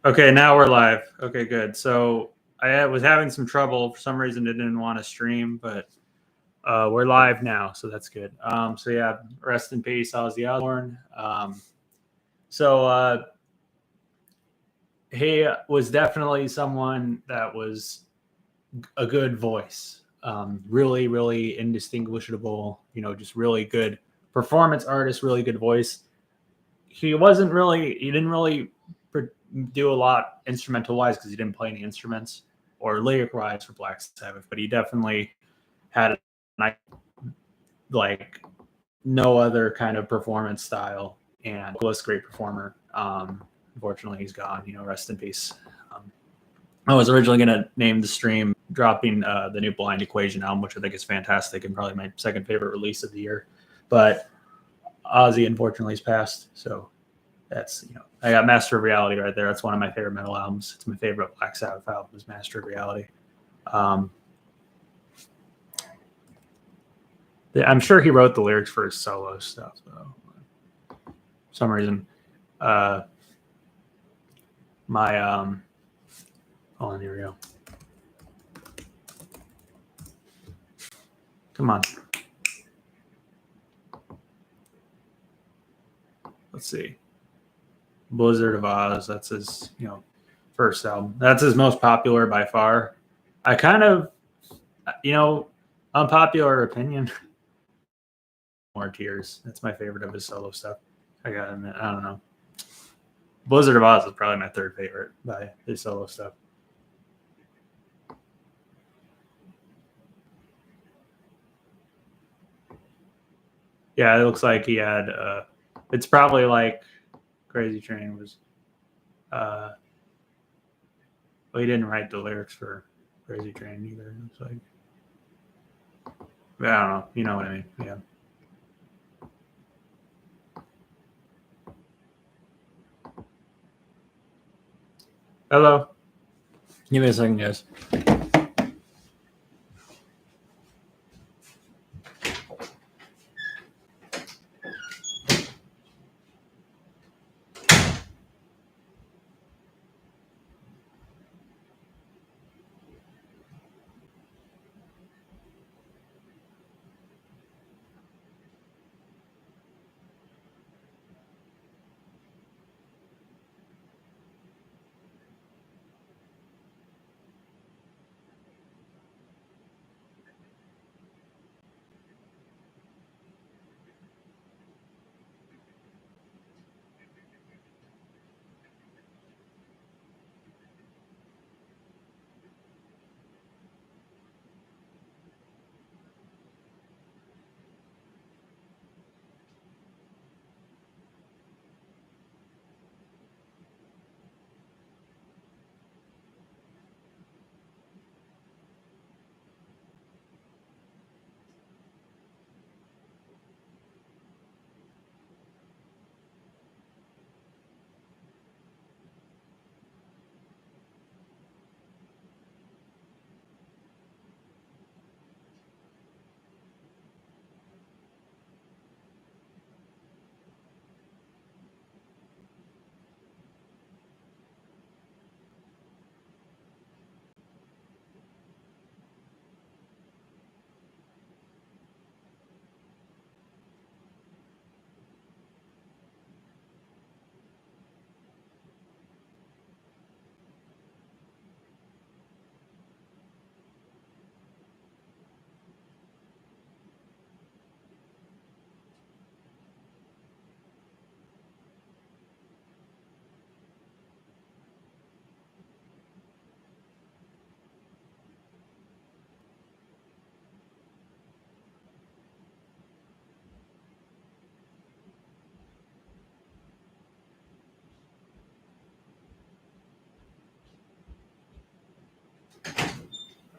Okay, now we're live. Okay, good. So I was having some trouble for some reason. I didn't want to stream, but we're live now, so that's good. So yeah, rest in peace, Ozzy Osbourne. So he was definitely someone that was a good voice. Really, really indistinguishable. You know, just really good performance artist. Really good voice. He wasn't really. He didn't really do a lot instrumental wise because he didn't play any instruments or lyric wise for Black Sabbath, but he definitely had like no other kind of performance style and was a great performer. Unfortunately, he's gone. You know, rest in peace. I was originally going to name the stream dropping the new Blind Equation album, which I think is fantastic and probably my second favorite release of the year. But Ozzy, unfortunately, has passed. So that's, you know, I got Master of Reality right there. That's one of my favorite metal albums. It's my favorite Black Sabbath album is Master of Reality. I'm sure he wrote the lyrics for his solo stuff, though. For some reason, hold on, here we go. Come on. Let's see. Blizzard of Oz. That's his, you know, first album. That's his most popular by far. I kind of, you know, unpopular opinion. More Tears. That's my favorite of his solo stuff. I got him. I don't know. Blizzard of Oz is probably my third favorite by his solo stuff. Yeah, it looks like he had. It's probably like Crazy Train was. Well, he didn't write the lyrics for Crazy Train either. It looks like. But I don't know. You know what I mean? Yeah. Hello. Give me a second, guys.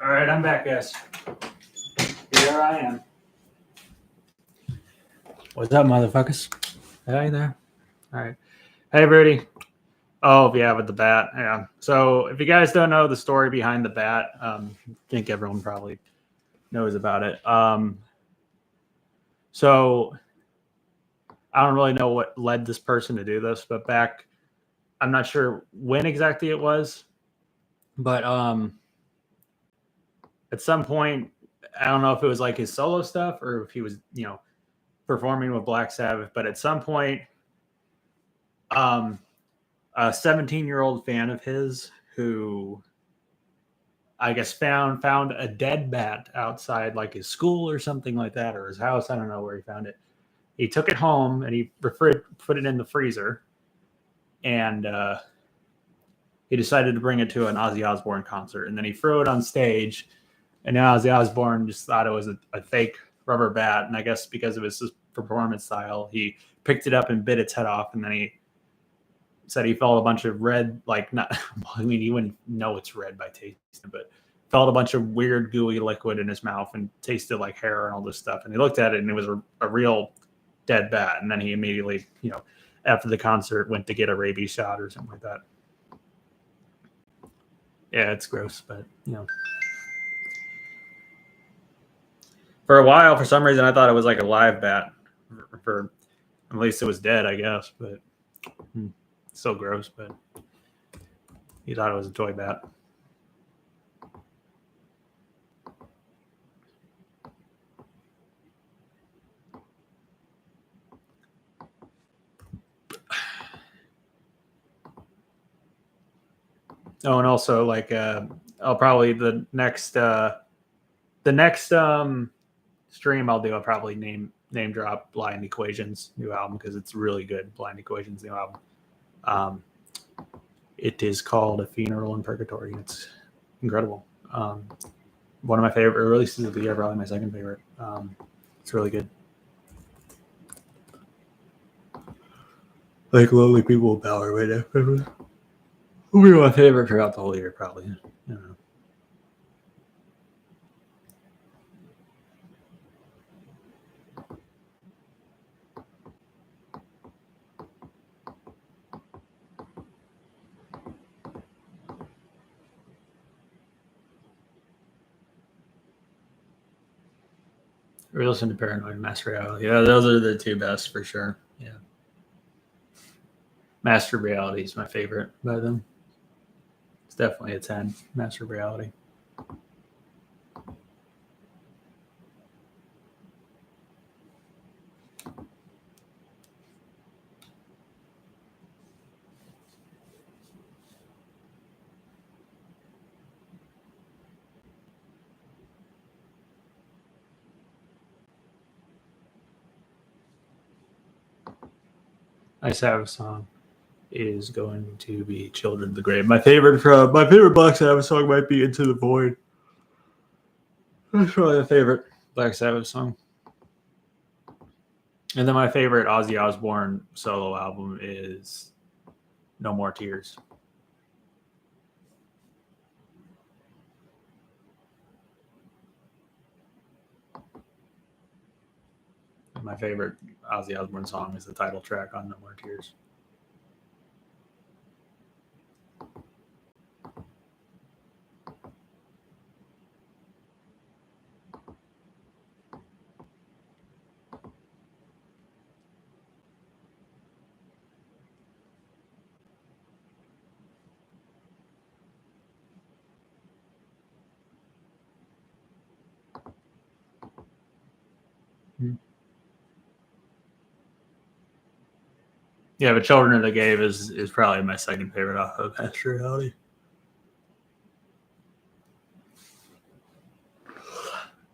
All right, I'm back, guys. Here I am. What's up, motherfuckers? Hey there. All right. Hey, Brady. Oh, yeah, with the bat. Yeah. So if you guys don't know the story behind the bat, I think everyone probably knows about it. So I don't really know what led this person to do this, but back I'm not sure when exactly it was, but at some point, I don't know if it was like his solo stuff or if he was, performing with Black Sabbath, but at some point, a 17-year-old fan of his who I guess found a dead bat outside like his school or something like that, or his house. I don't know where he found it. He took it home and he put it in the freezer, and he decided to bring it to an Ozzy Osbourne concert, and then he threw it on stage. And now Ozzy Osbourne just thought it was a fake rubber bat, and I guess because of his performance style, he picked it up and bit its head off, and then he said he felt a bunch of red, like not. I mean, you wouldn't know it's red by tasting, but felt a bunch of weird gooey liquid in his mouth and tasted like hair and all this stuff. And he looked at it, and it was a real dead bat. And then he immediately, after the concert, went to get a rabies shot or something like that. Yeah, it's gross, but for a while, for some reason, I thought it was like a live bat. For at least it was dead, I guess, but still gross. But he thought it was a toy bat. Oh, and also like I'll probably the next stream I'll do, I'll probably name drop Blind Equations new album because it's really good. Blind Equations new album. It is called A Funeral in Purgatory. It's incredible. One of my favorite releases of the year, probably my second favorite. It's really good. Like Lonely People with Power right now. Will be my favorite throughout the whole year, probably. I don't know. We listen to Paranoid and Master Reality. Yeah, those are the two best for sure. Yeah. Master Reality is my favorite by them. It's definitely a 10. Master Reality. My Sabbath song is going to be "Children of the Grave." My favorite Black Sabbath song might be "Into the Void." That's probably my favorite Black Sabbath song. And then my favorite Ozzy Osbourne solo album is "No More Tears." And my favorite Ozzy Osbourne song is the title track on "No More Tears." Yeah, but "Children of the Grave" is probably my second favorite off of Master Reality.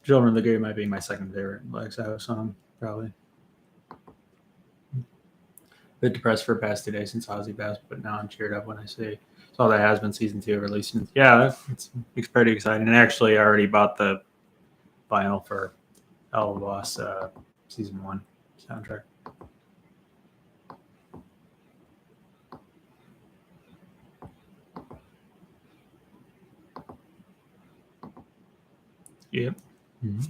"Children of the Grave" might be my second favorite Black Sabbath song, probably. A bit depressed for the past 2 days since Ozzy passed, but now I'm cheered up when I see all that has been season 2 releasing. Yeah, it's pretty exciting. And actually, I already bought the vinyl for Hell of a Boss season 1 soundtrack. Yep. Mm-hmm.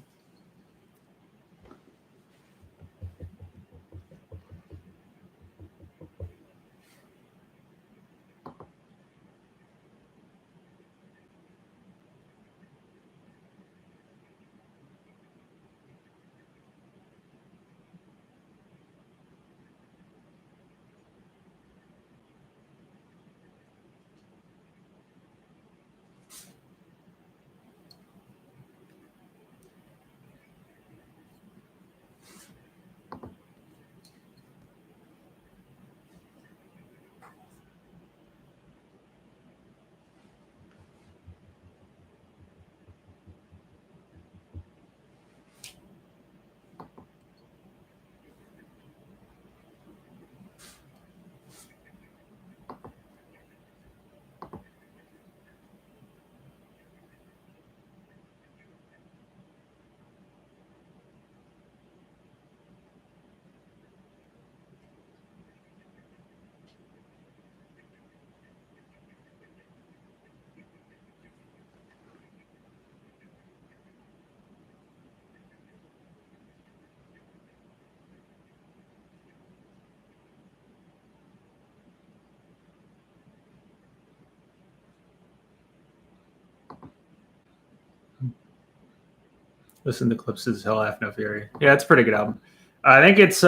Listen to Clips's Hell Have No Fury. Yeah, it's a pretty good album. I think it's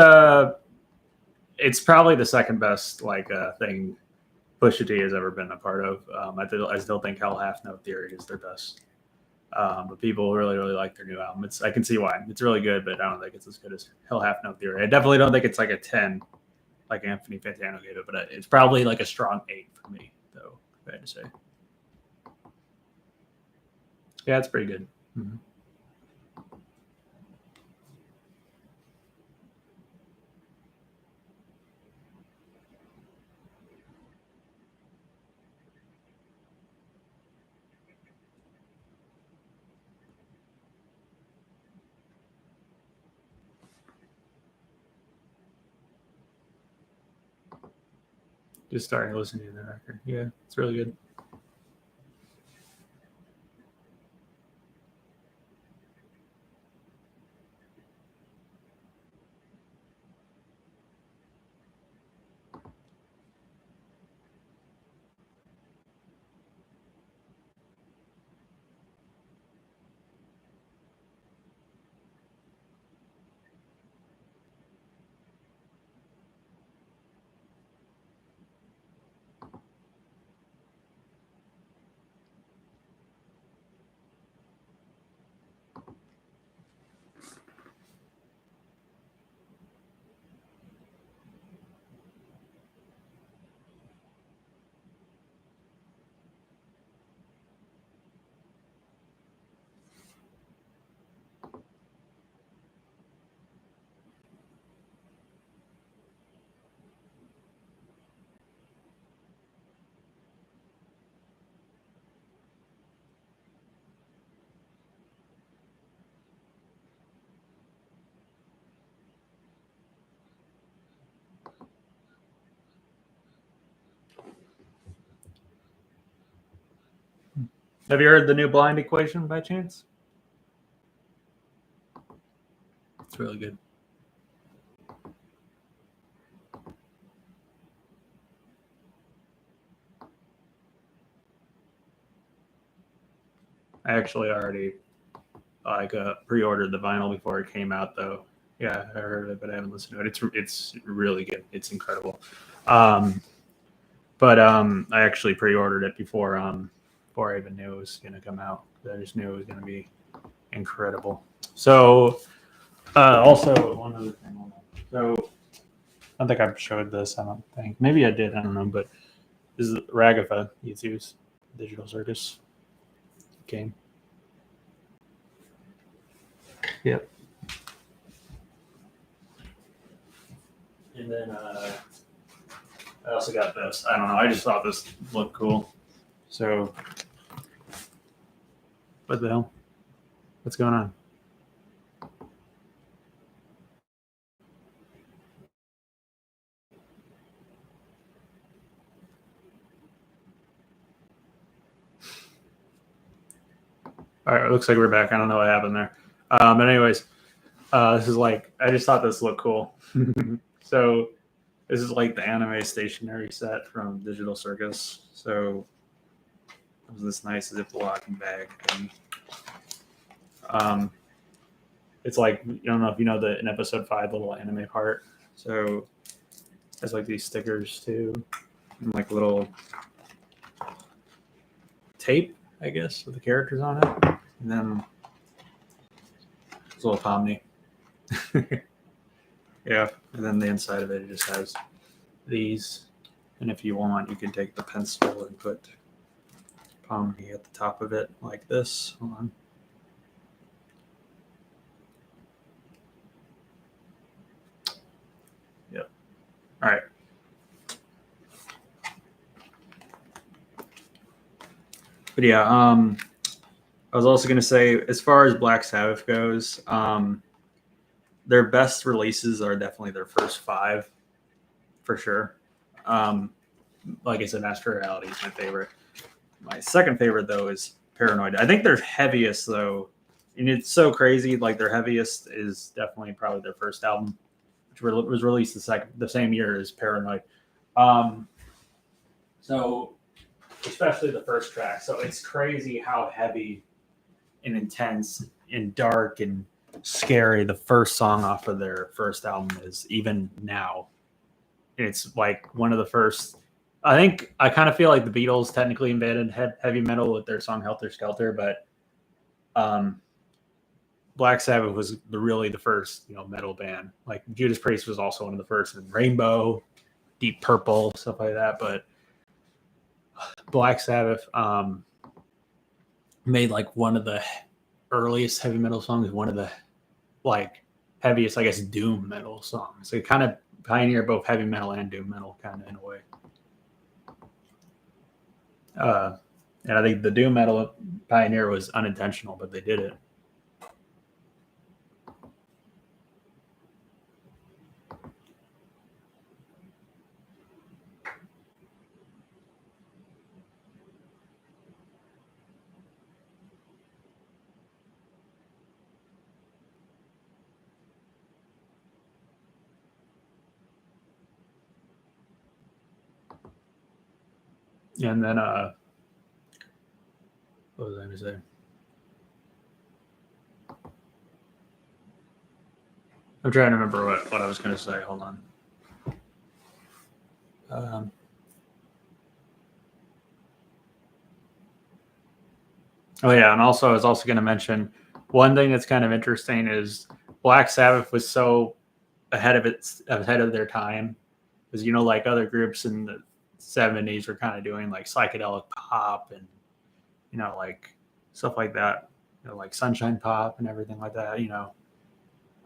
probably the second best thing Pusha T has ever been a part of. I still think Hell Hath No Theory is their best. But people really, really like their new album. I can see why. It's really good, but I don't think it's as good as Hell Hath No Theory. I definitely don't think it's like a 10 like Anthony Fantano gave it, but it's probably like a strong 8 for me, though, if I had to say. Yeah, it's pretty good. Mm-hmm. Just starting listening to the record. Yeah, it's really good. Have you heard the new Blind Equation by chance? It's really good. I actually already pre-ordered the vinyl before it came out, though. Yeah, I heard it, but I haven't listened to it. It's really good. It's incredible. But I actually pre-ordered it before I even knew it was going to come out. I just knew it was going to be incredible. So also one other thing. So I don't think I've showed this. I don't think. Maybe I did. I don't know. But this is Ragafa YouTube's Digital Circus game. Yep. And then I also got this. I don't know. I just thought this looked cool. So, what the hell? What's going on? All right. It looks like we're back. I don't know what happened there. But anyways, this is I just thought this looked cool. So, this is like the anime stationery set from Digital Circus. So, it was this nice Ziploc bag thing. It's I don't know if you know in episode 5, the little anime part. So, it has these stickers too, and little tape, I guess, with the characters on it. And then this little Pomni. Yeah. And then the inside of it just has these. And if you want, you can take the pencil and put Pomni at the top of it like this. Hold on. Yep. All right. But yeah, I was also going to say, as far as Black Sabbath goes, their best releases are definitely their first 5, for sure. Like I said, Master Reality is my favorite. My second favorite, though, is Paranoid. I think their heaviest, though, and it's so crazy, their heaviest is definitely probably their first album, which was released the same year as Paranoid. So especially the first track. So it's crazy how heavy and intense and dark and scary. The first song off of their first album is Even Now. It's like one of the first. I kind of feel like the Beatles technically invented heavy metal with their song Helter Skelter, but um, Black Sabbath was really the first, metal band. Like Judas Priest was also one of the first, and Rainbow, Deep Purple, stuff like that. But Black Sabbath made like one of the earliest heavy metal songs, one of the like heaviest, I guess, doom metal songs. It kind of pioneered both heavy metal and doom metal, kind of in a way. And I think the doom metal pioneer was unintentional, but they did it. And then what was I going to say? I'm trying to remember what I was going to say. Hold on. Oh yeah, and also I was also going to mention one thing that's kind of interesting is Black Sabbath was so ahead of their time, because like other groups in the 70s were kind of doing like psychedelic pop and like stuff like that, like Sunshine Pop and everything like that,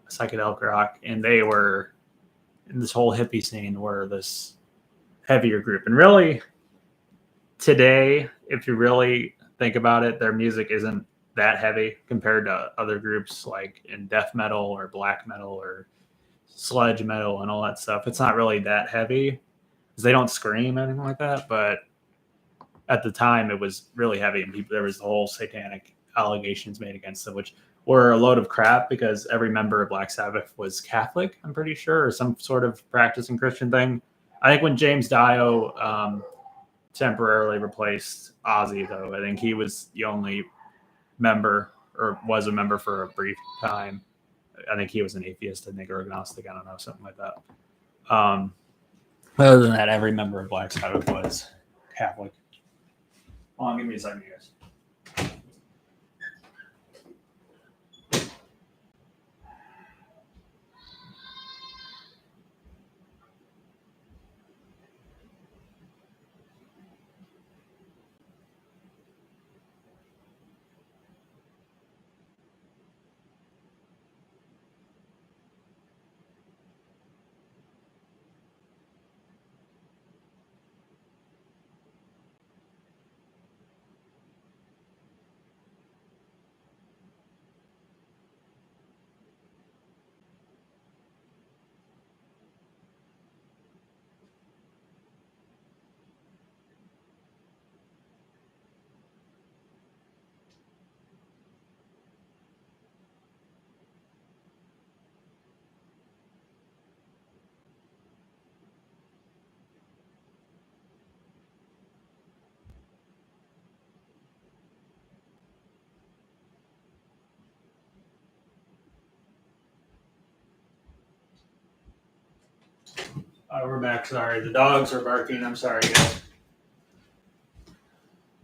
psychedelic rock, and they were in this whole hippie scene were this heavier group. And really today, if you really think about it, their music isn't that heavy compared to other groups like in death metal or black metal or sludge metal and all that stuff. It's not really that heavy because they don't scream or anything like that. But at the time, it was really heavy, and there was the whole satanic allegations made against them, which were a load of crap because every member of Black Sabbath was Catholic, I'm pretty sure, or some sort of practicing Christian thing. I think when James Dio temporarily replaced Ozzy, though, I think he was the only member, or was a member for a brief time. I think he was an atheist, I think, or agnostic. I don't know, something like that. Other than that, every member of Black Sabbath was Catholic. Hold on, give me a second, guys. We're back. Sorry, the dogs are barking. I'm sorry, guys.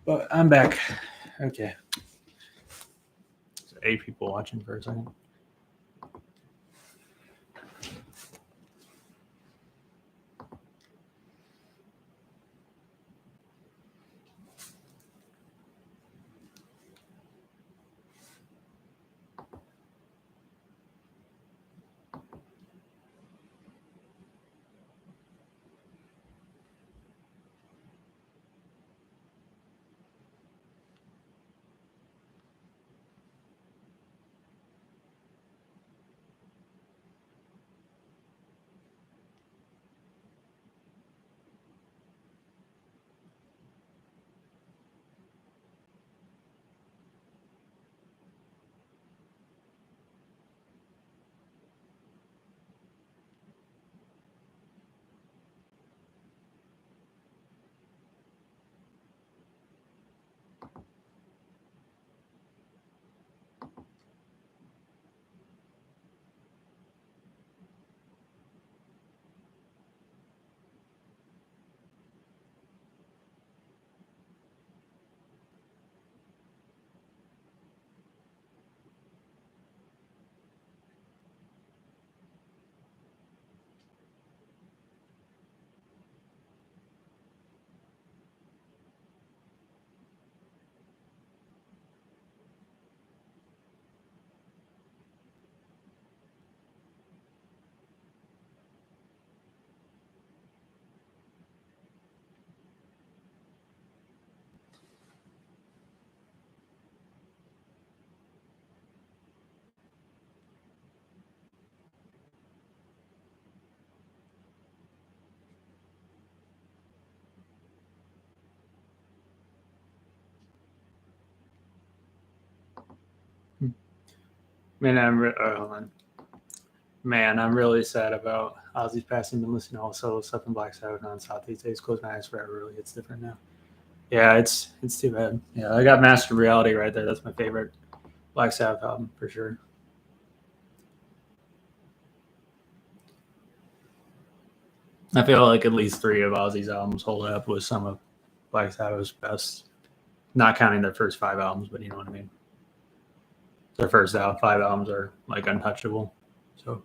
But I'm back. Okay. So 8 people watching for a second. Man, hold on. Man, I'm really sad about Ozzy's passing. Been listening to all solo stuff in Black Sabbath nonstop these days. Close my eyes forever. Really, it's different now. Yeah, it's too bad. Yeah, I got Master of Reality right there. That's my favorite Black Sabbath album for sure. I feel like at least 3 of Ozzy's albums hold up with some of Black Sabbath's best. Not counting their first 5 albums, but you know what I mean. Their first 5 albums are like untouchable. So.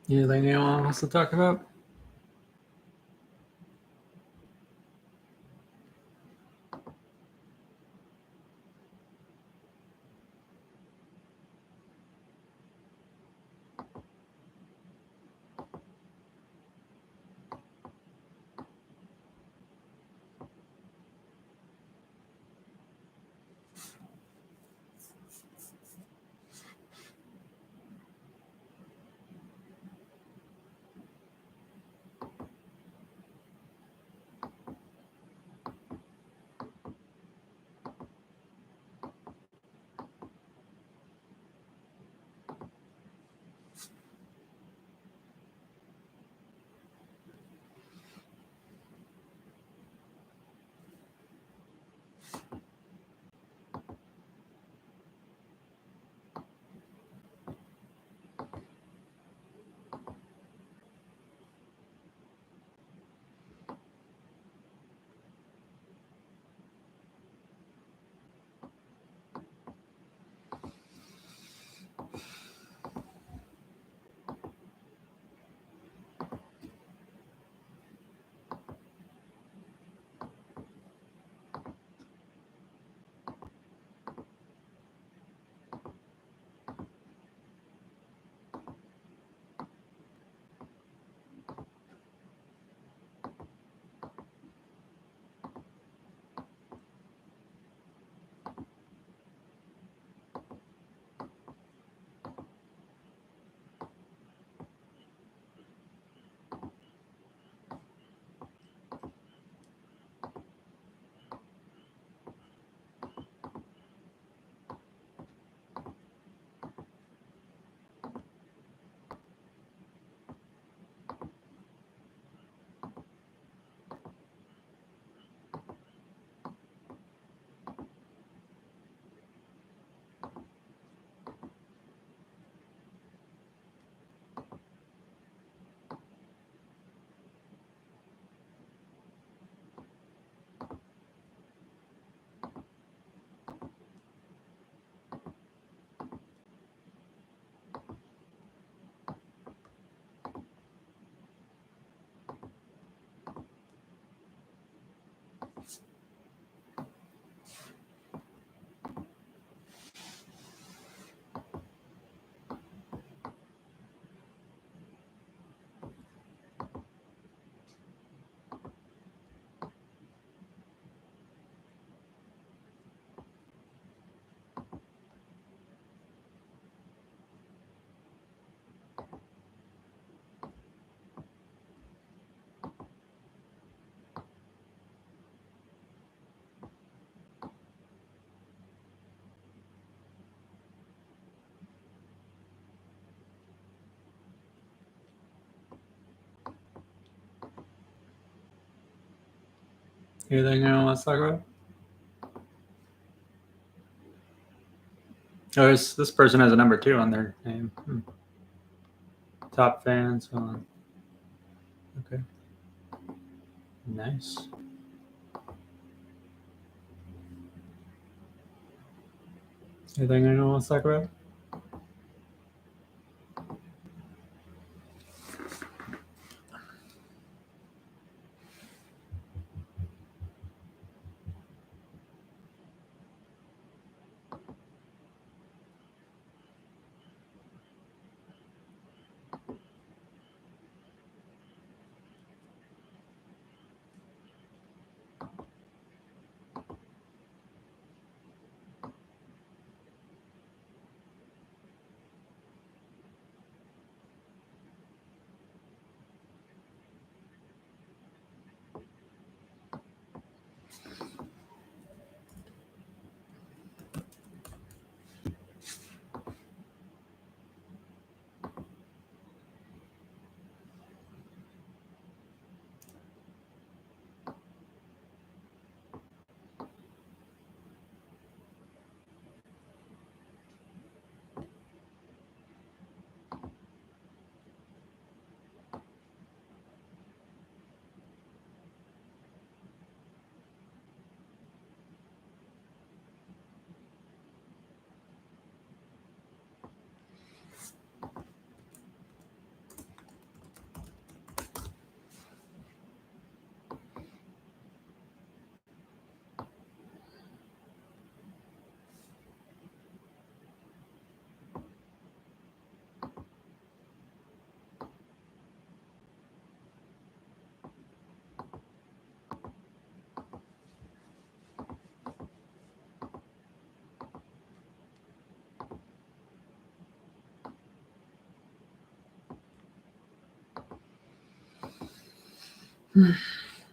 Anything anyone wants to talk about? Anything anyone wants to talk about? Oh, this person has a number 2 on their name. Top fans. Hold on. Okay. Nice. Anything anyone wants to talk about?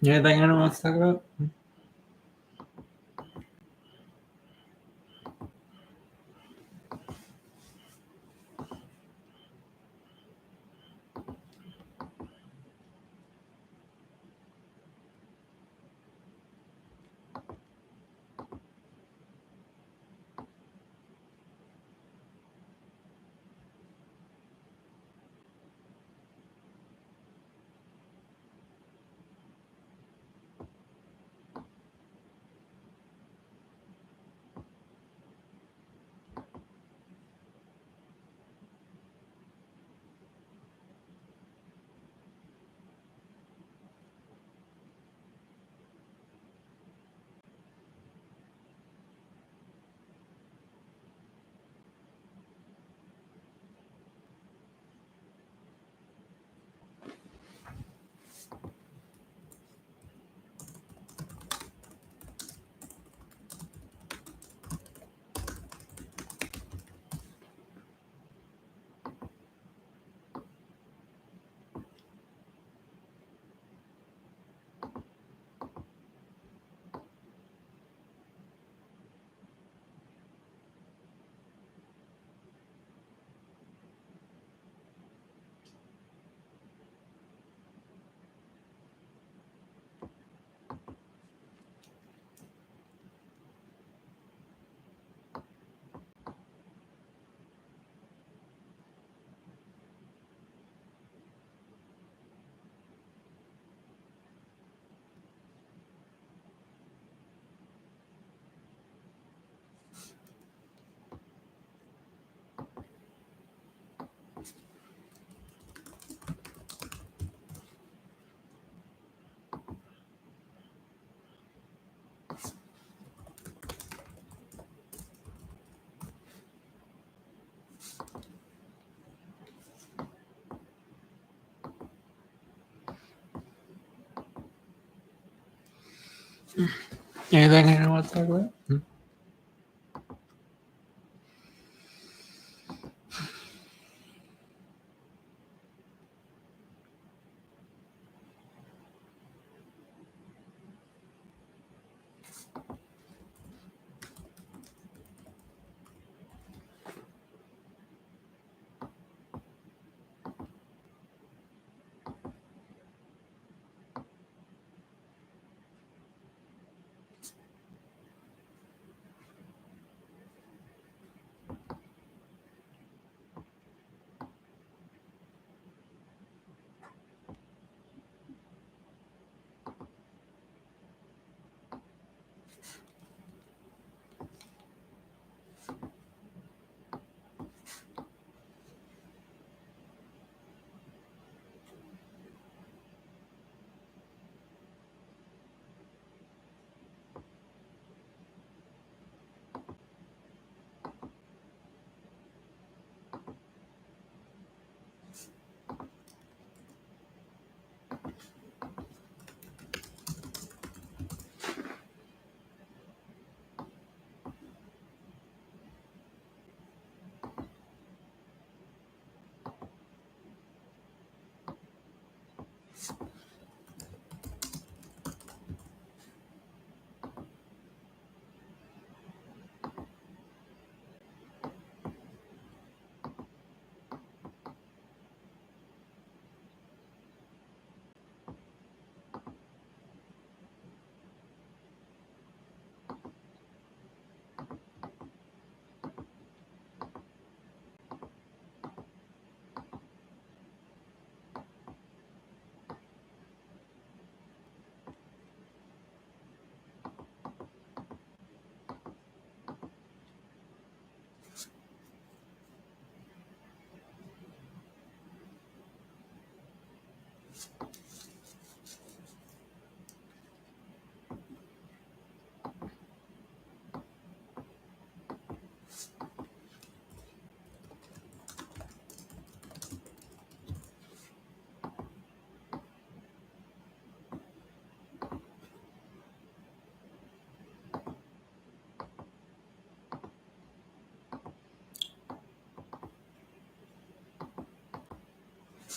Anything anyone wants to talk about? Anything anyone wants to talk about?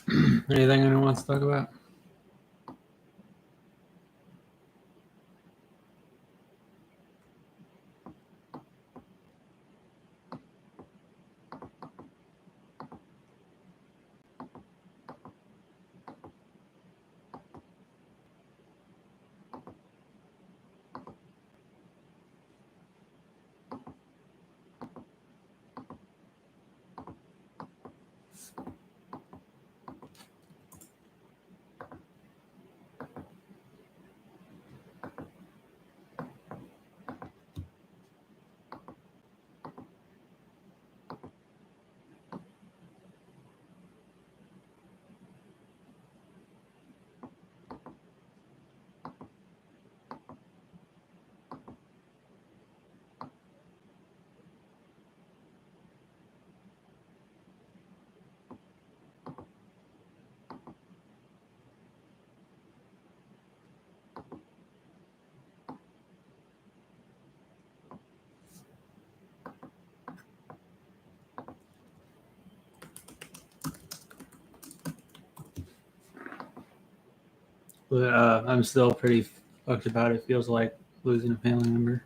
Anything anyone wants to talk about? I'm still pretty fucked about it. Feels like losing a family member.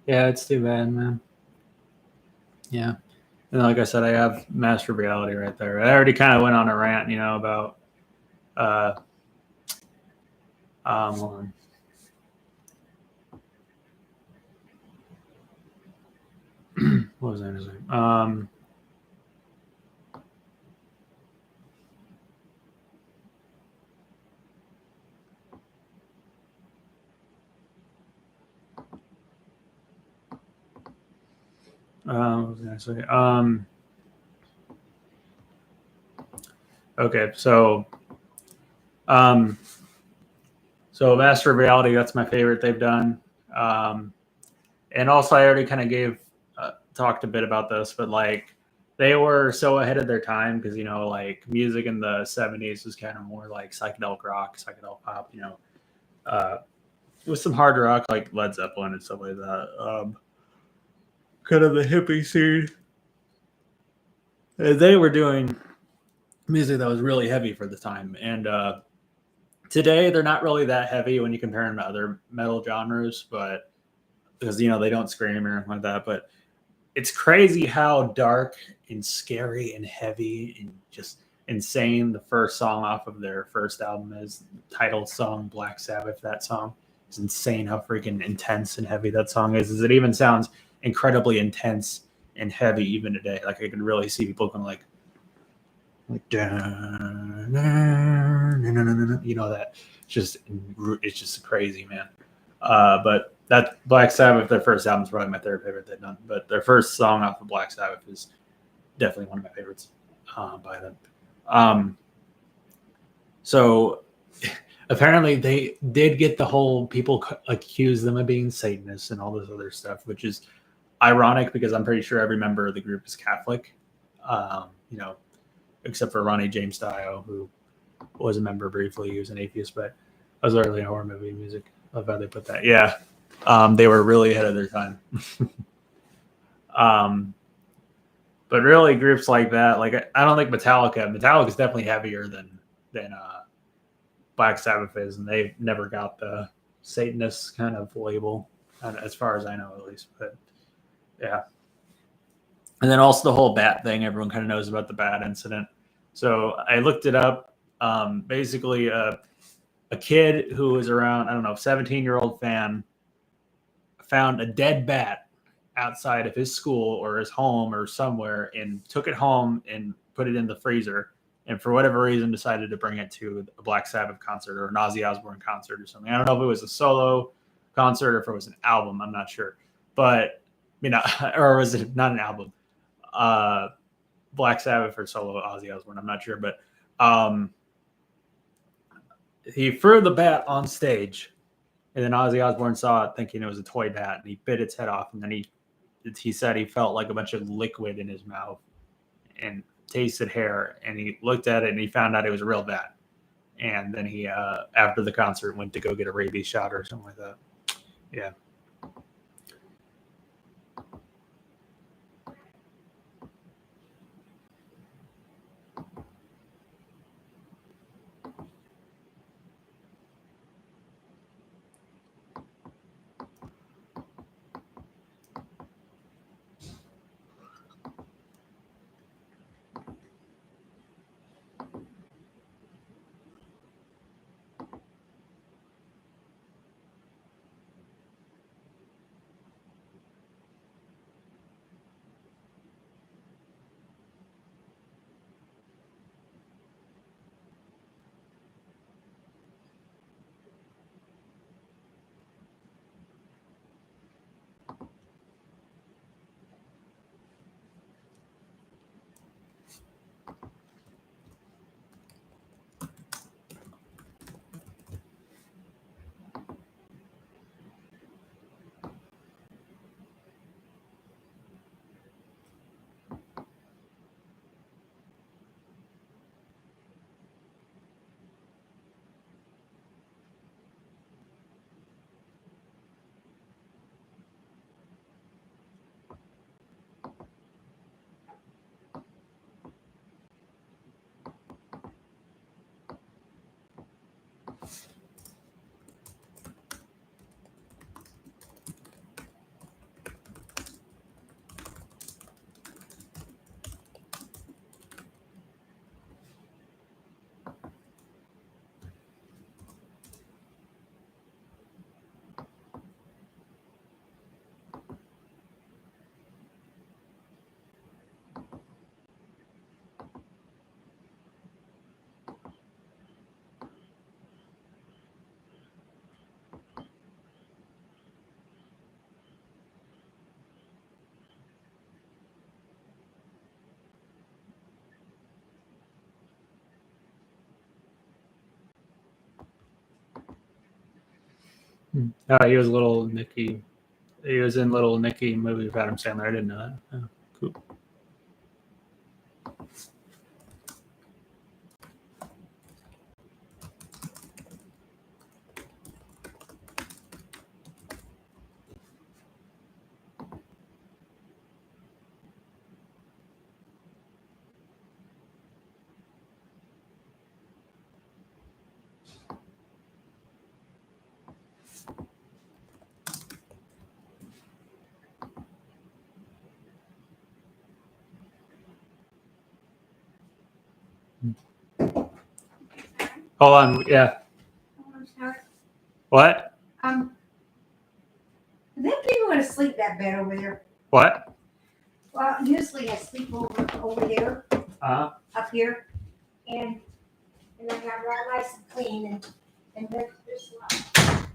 Yeah, it's too bad, man. Yeah. And like I said, I have Master Reality right there. I already kind of went on a rant, about hold on. What was I going to say? What was I going to say? Okay, so Master of Reality, that's my favorite they've done. And also, I already kind of talked a bit about this, but like they were so ahead of their time because like music in the '70s was kind of more like psychedelic rock, psychedelic pop, with some hard rock like Led Zeppelin and stuff like that. Kind of the hippie scene. They were doing music that was really heavy for the time, and today they're not really that heavy when you compare them to other metal genres, but because they don't scream or anything like that. But it's crazy how dark and scary and heavy and just insane the first song off of their first album is. The title song, Black Sabbath. That song is insane. How freaking intense and heavy that song is. It even sounds incredibly intense and heavy even today. Like I can really see people going like that. It's just crazy, man. But that Black Sabbath, their first album is probably my third favorite they've done. But their first song off of Black Sabbath is definitely one of my favorites by them. So apparently they did get the whole people accuse them of being Satanists and all this other stuff, which is ironic because I'm pretty sure every member of the group is Catholic. Except for Ronnie James Dio, who was a member briefly. He was an atheist, but that was early in horror movie music. Love how they put that. Yeah. They were really ahead of their time. But really groups like that, like I don't think Metallica is definitely heavier than Black Sabbath is, and they've never got the Satanist kind of label, as far as I know, at least. But yeah. And then also the whole bat thing. Everyone kind of knows about the bat incident. So I looked it up. Basically, a kid who was around, I don't know, 17-year-old fan found a dead bat outside of his school or his home or somewhere and took it home and put it in the freezer. And for whatever reason, decided to bring it to a Black Sabbath concert or an Ozzy Osbourne concert or something. I don't know if it was a solo concert or if it was an album. I'm not sure. But, or was it not an album? Black Sabbath or solo Ozzy Osbourne. I'm not sure, but he threw the bat on stage, and then Ozzy Osbourne saw it, thinking it was a toy bat, and he bit its head off. And then he said he felt like a bunch of liquid in his mouth and tasted hair. And he looked at it and he found out it was a real bat. And then he, after the concert, went to go get a rabies shot or something like that. Yeah. Oh, he was Little Nicky. He was in Little Nicky movie with Adam Sandler. I didn't know that. Oh, cool. Hold on. Yeah. What? Then people want to sleep that bed over there. What? Well, usually I sleep over there, Uh, up here, and I got right nice and clean, and there's a lot.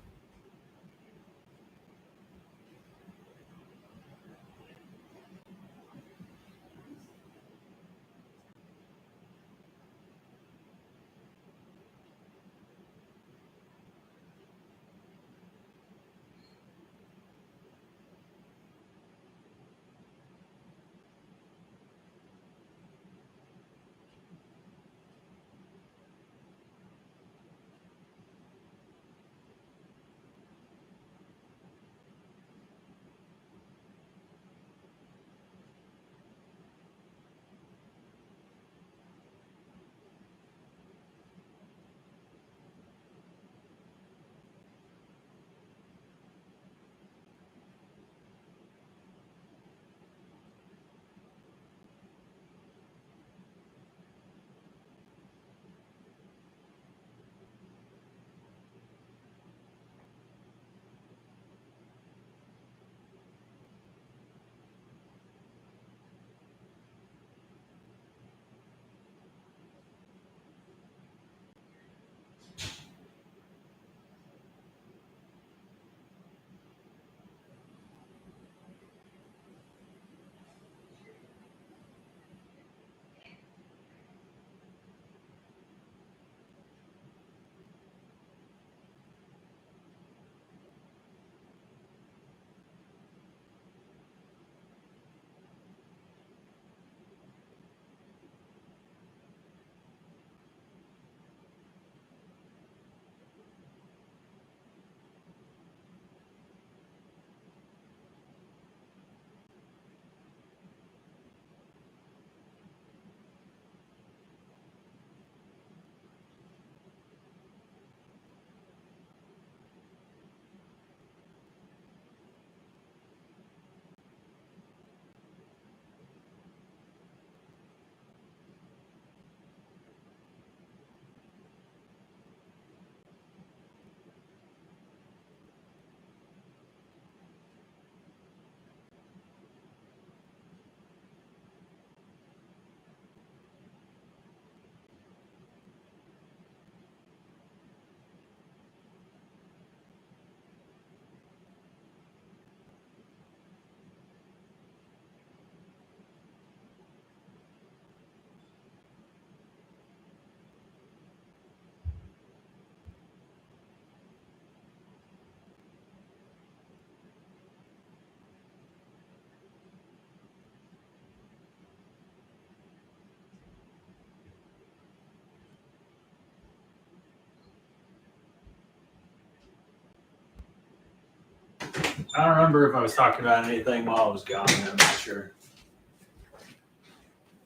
I don't remember if I was talking about anything while I was gone. I'm not sure.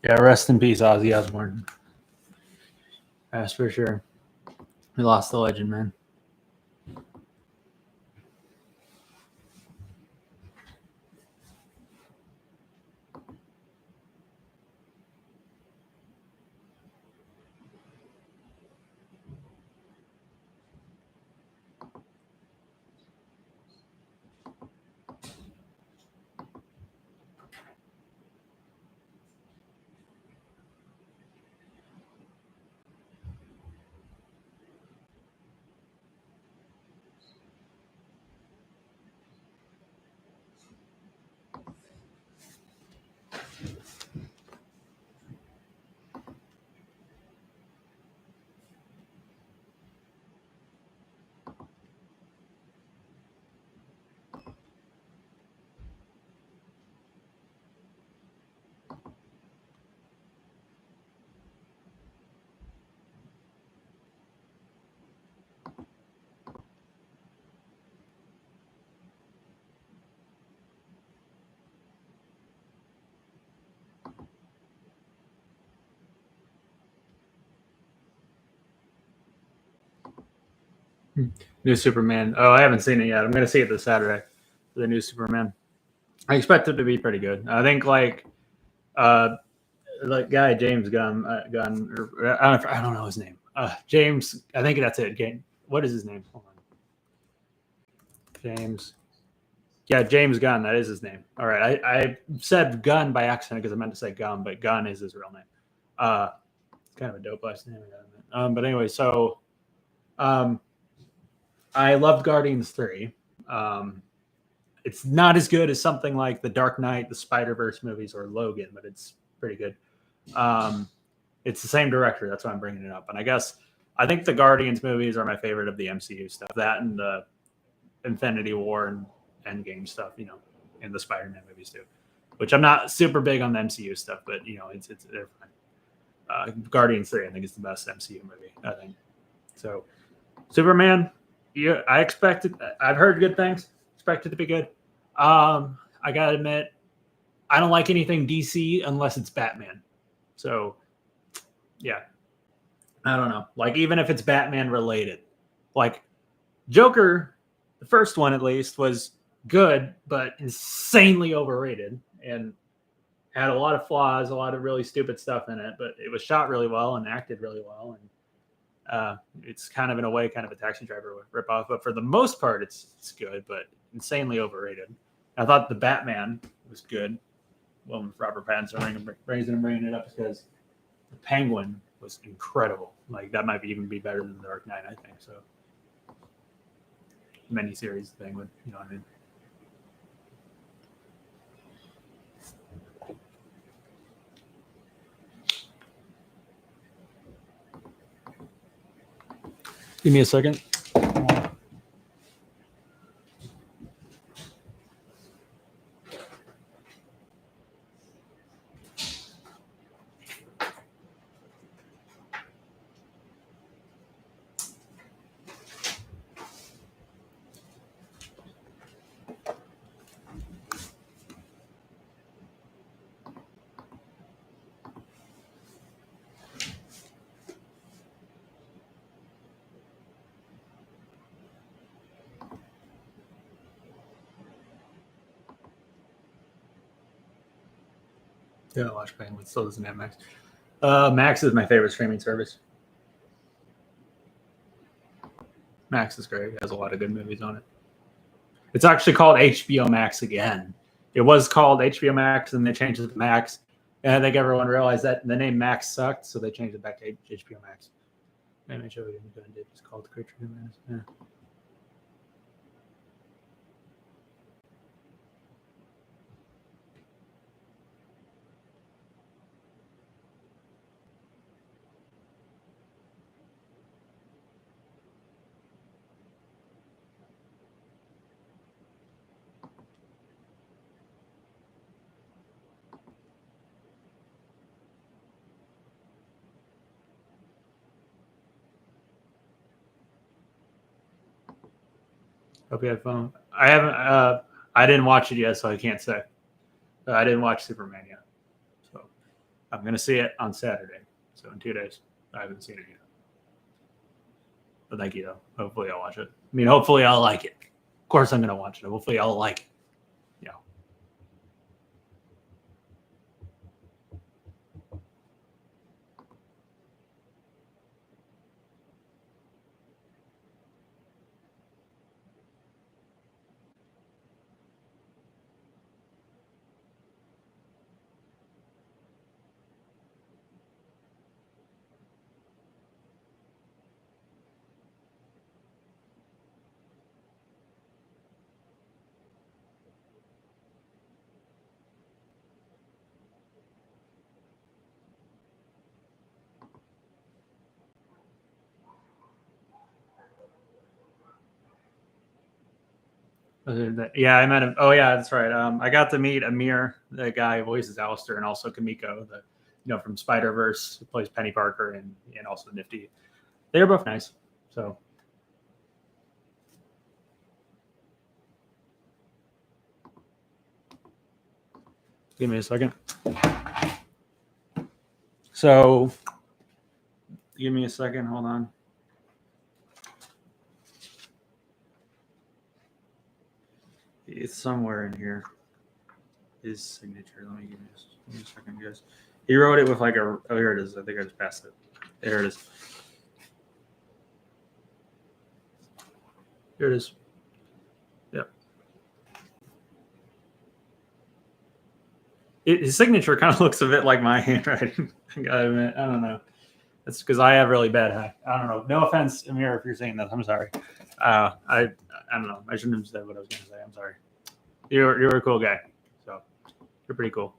Yeah, rest in peace, Ozzy Osbourne. That's for sure. We lost the legend, man. New Superman. Oh, I haven't seen it yet. I'm gonna see it this Saturday. The new Superman. I expect it to be pretty good. I think like guy James Gunn or I don't know his name. James. I think that's it. What is his name? Hold on. James. Yeah, James Gunn. That is his name. All right. I said Gunn by accident because I meant to say Gunn, but Gunn is his real name. It's kind of a dope last name. But anyway, so I loved Guardians 3. It's not as good as something like The Dark Knight, the Spider-Verse movies, or Logan, but it's pretty good. It's the same director. That's why I'm bringing it up. And I think the Guardians movies are my favorite of the MCU stuff. That and the Infinity War and Endgame stuff, and the Spider-Man movies too. Which I'm not super big on the MCU stuff, but it's they're fine. Guardians 3, I think, is the best MCU movie. I think so. Superman, I expect it. I've heard good things. Expect it to be good. I gotta admit, I don't like anything DC unless it's Batman. So, yeah, I don't know. Like even if it's Batman related, like Joker, the first one at least was good, but insanely overrated and had a lot of flaws, a lot of really stupid stuff in it. But it was shot really well and acted really well, and it's kind of in a way kind of a Taxi Driver ripoff. But for the most part, it's good, but insanely overrated. I thought the Batman was good. Well, with Robert Pattinson bringing it up because the Penguin was incredible. Like that might even be better than the Dark Knight, I think. So miniseries Penguin, you know what I mean? Give me a second. Yeah, I watch Penguin. Still doesn't have Max. Max is my favorite streaming service. Max is great. It has a lot of good movies on it. It's actually called HBO Max again. It was called HBO Max, and they changed it to Max. And I think everyone realized that the name Max sucked, so they changed it back to HBO Max. Let me show you what it's called. The Creature Max. Yeah. Hope you had fun. I haven't. I didn't watch it yet, so I can't say. I didn't watch Superman yet, so I'm gonna see it on Saturday. So in 2 days, I haven't seen it yet. But thank you, though. Hopefully, I'll watch it. I mean, hopefully, I'll like it. Of course, I'm gonna watch it. Hopefully, I'll like it. Yeah. Yeah, I met him. Oh, yeah, that's right. I got to meet Amir, the guy who voices Alistair, and also Kamiko, from Spider Verse, who plays Penny Parker, and also Nifty. They were both nice. So, give me a second. So, give me a second. Hold on. It's somewhere in here. His signature. Let me give you a second, guys. He wrote it with like a. Oh, here it is. I think I just passed it. There it is. Here it is. Yep. His signature kind of looks a bit like my handwriting. I gotta admit. I don't know. That's because I have really bad hand. I don't know. No offense, Amir, if you're saying that. I'm sorry. I don't know. I shouldn't have said what I was going to say. I'm sorry. You're a cool guy. So you're pretty cool.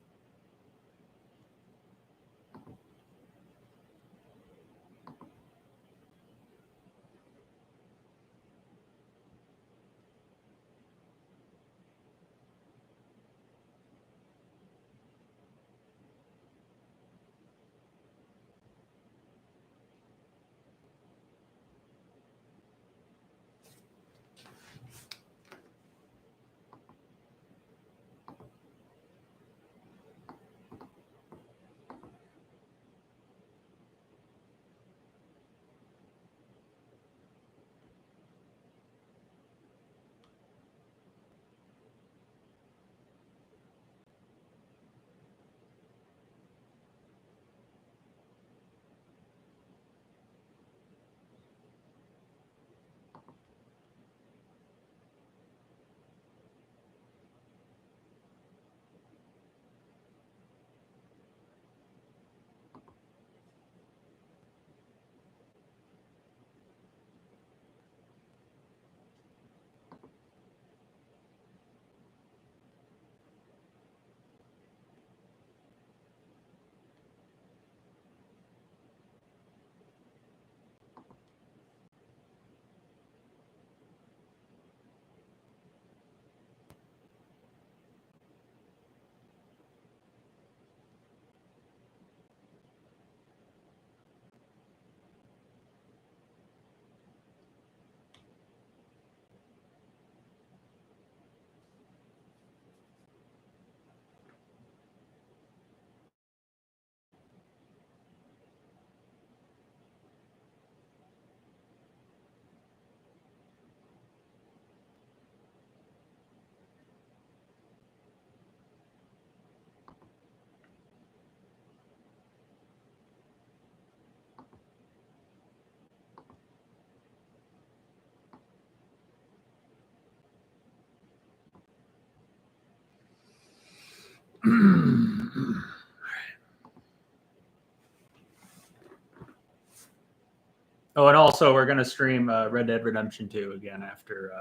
Oh, and also we're gonna stream Red Dead Redemption 2 again after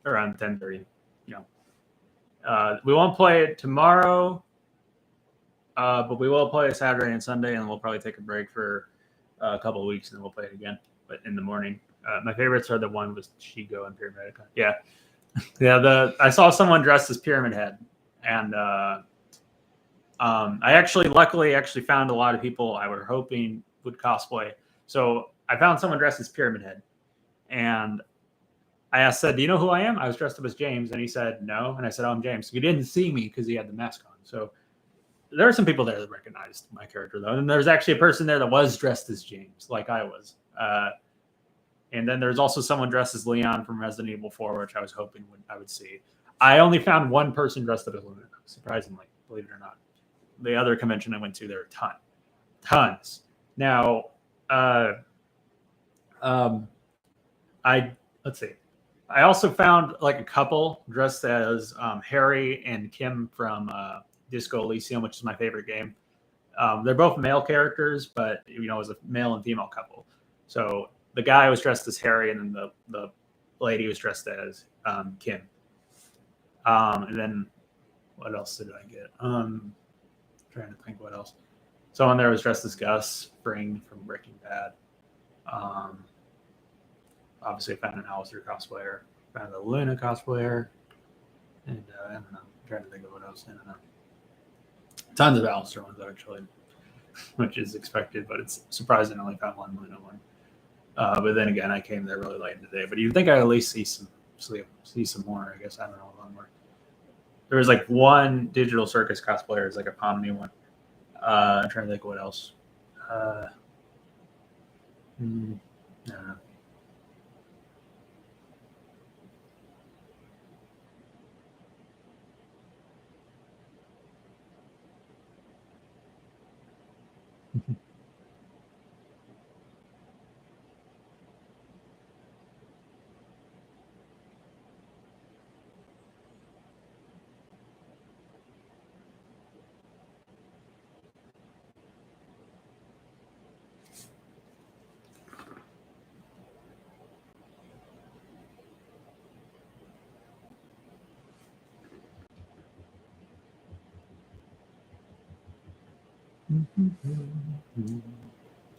around 10:30. You know, we won't play it tomorrow, but we will play it Saturday and Sunday, and we'll probably take a break for a couple of weeks, and then we'll play it again. But in the morning, my favorites are the one with Shigo and Pyramid Head. Yeah, yeah. I saw someone dressed as Pyramid Head, and I luckily found a lot of people I were hoping would cosplay. So I found someone dressed as Pyramid Head, and I said, "Do you know who I am?" I was dressed up as James, and he said, "No." And I said, "Oh, I'm James." He didn't see me because he had the mask on. So there were some people there that recognized my character, though, and there's actually a person there that was dressed as James, like I was. And then there's also someone dressed as Leon from Resident Evil 4, which I was hoping I would see. I only found one person dressed up as Luna, surprisingly, believe it or not. The other convention I went to, there were tons. Now, let's see. I also found like a couple dressed as Harry and Kim from Disco Elysium, which is my favorite game. They're both male characters, but it was a male and female couple. So the guy was dressed as Harry, and then the lady was dressed as Kim. And then what else did I get? Trying to think what else. Someone there was dressed as Gus Fring from Breaking Bad. Obviously, I found an Alistair cosplayer, found a Luna cosplayer, and I don't know. I'm trying to think of what else. I don't know. Tons of Alistair ones actually, which is expected, but it's surprising I only found one Luna one. But then again, I came there really late in the day. But you'd think I'd at least see some more. I guess I don't know, a lot more. There was like one Digital Circus cosplayer, is like a Pomni one. I'm trying to think of what else. I don't know.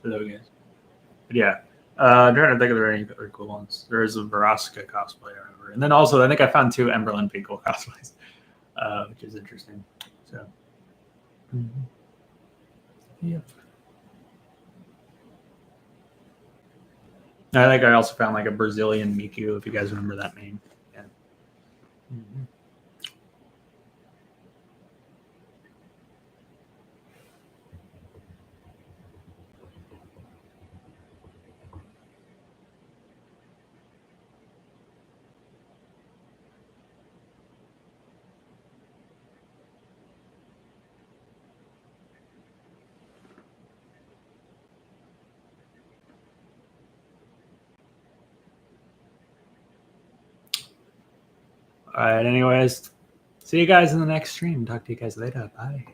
Hello, guys. But yeah, I'm trying to think of there any other cool ones. There is a Veroska cosplay, I remember. And then also, I think I found 2 Emberlyn Pinkle cosplays, which is interesting. So, yeah. I think I also found like a Brazilian Miku, if you guys remember that name. Yeah. All right. Anyways, see you guys in the next stream. Talk to you guys later. Bye.